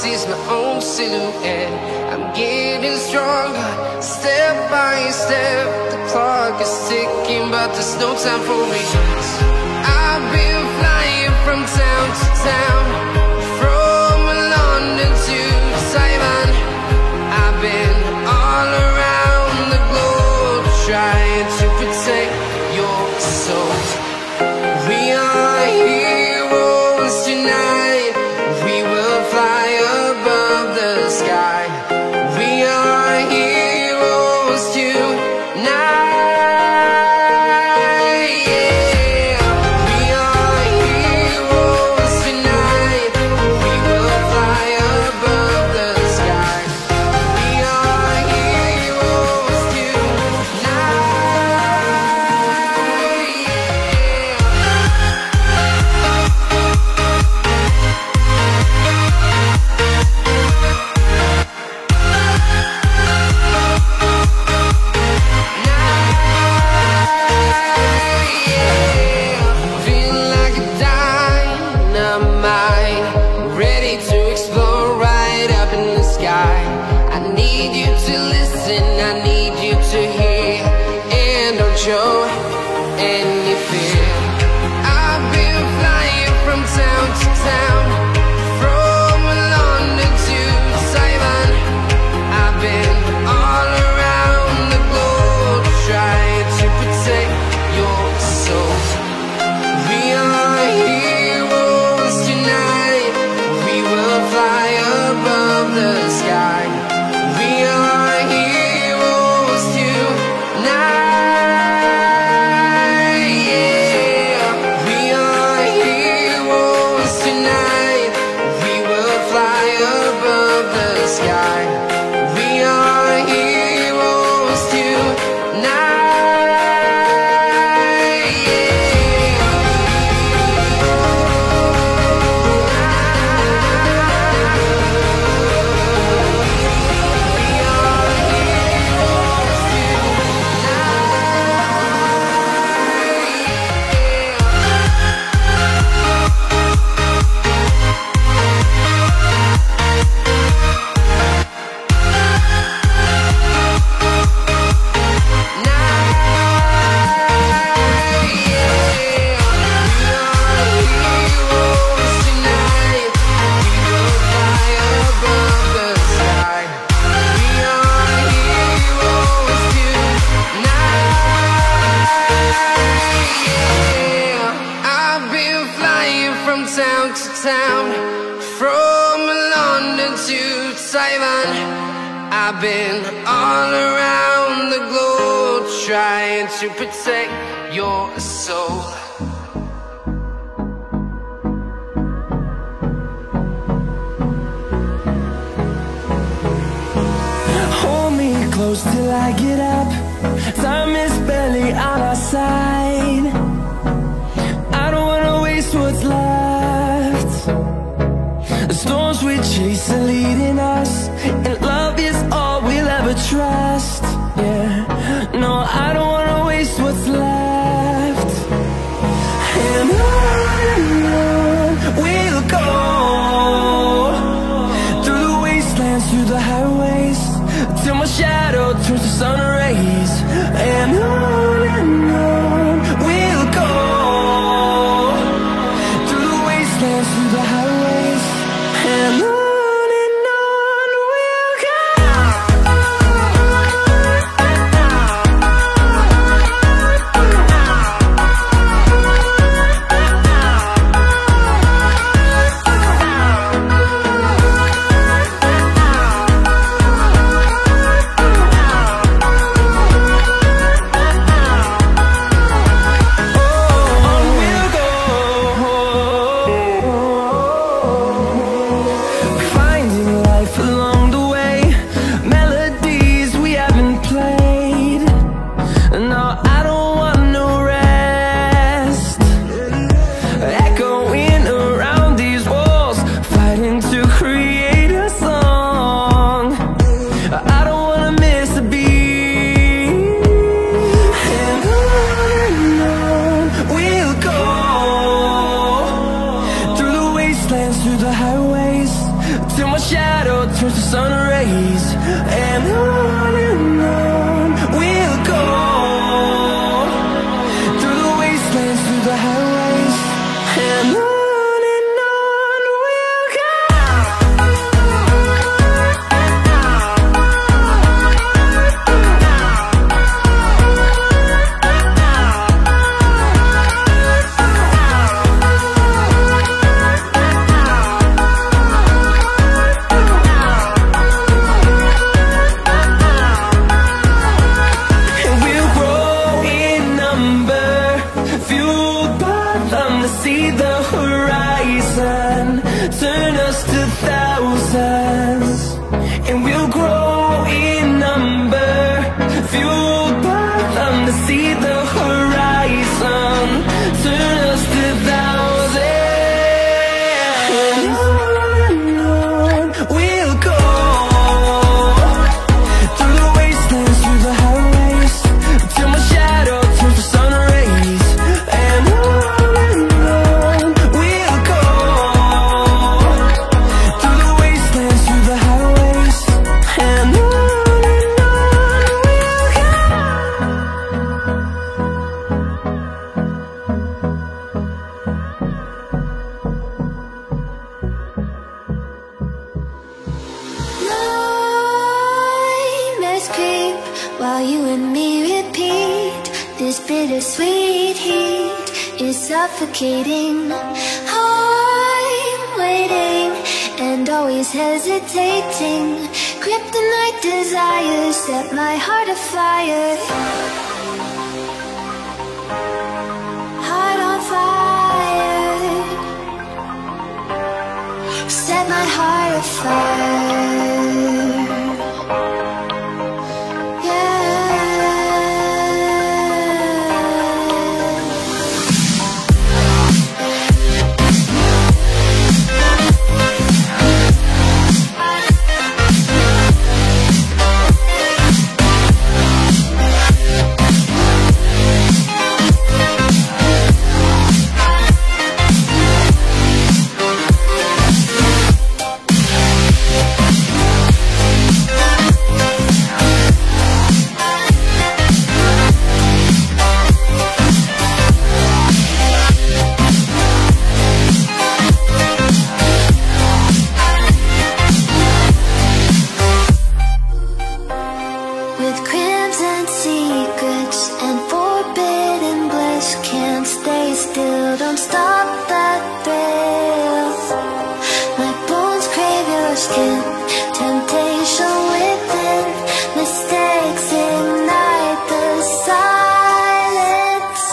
sees my own silhouette. I'm getting stronger, step by step. The clock is ticking, but there's no time for me. I've been flying from town to town, from London to Taiwan. I've been all around the globe, trying to protect your soul. We are heroes tonight. We will fly above the sky. We are heroes tonight. Show any fear. I've been flying from town to town, from London to Taiwan. I've been all around the globe, trying to protect your soul. We are heroes tonight. We will fly above the sky. We are heroes tonight. From London to Taiwan, I've been all around the globe, trying to protect your soul. Hold me close till I get up. Time is barely on our side. I don't wanna waste what's left. The storms we chase are leading us, and love is all we'll ever trust. Yeah, no, I don't wanna waste what's left. And on we'll go, through the wastelands, through the highways, till my shadow turns to sun rays. And on we'll go, through the wastelands, through the highways, and on we'll go. shadow turns to sun rays, and on we'll go, through the wastelands, through the highways, and on we'll go. See the horizon turn us to thousands, and we'll grow in number, fueled by them to see the horizon turn us to thousands, and on we'll go, through the wastelands, through the highways, till my shadow turns to sun rays, and on while you and me repeat. This bittersweet heat is suffocating. I'm waiting and always hesitating. Kryptonite desires set my heart afire. Heart on fire. Set my heart afire. Don't stop that thrill. My bones crave your skin. Temptation within. Mistakes ignite the silence.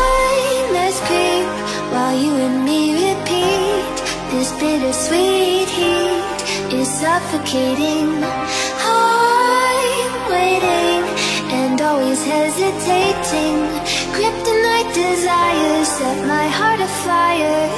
Nightmares creep while you and me repeat. This bittersweet heat is suffocating. I'm waiting and always hesitating. Kryptonite desires set my heart afire.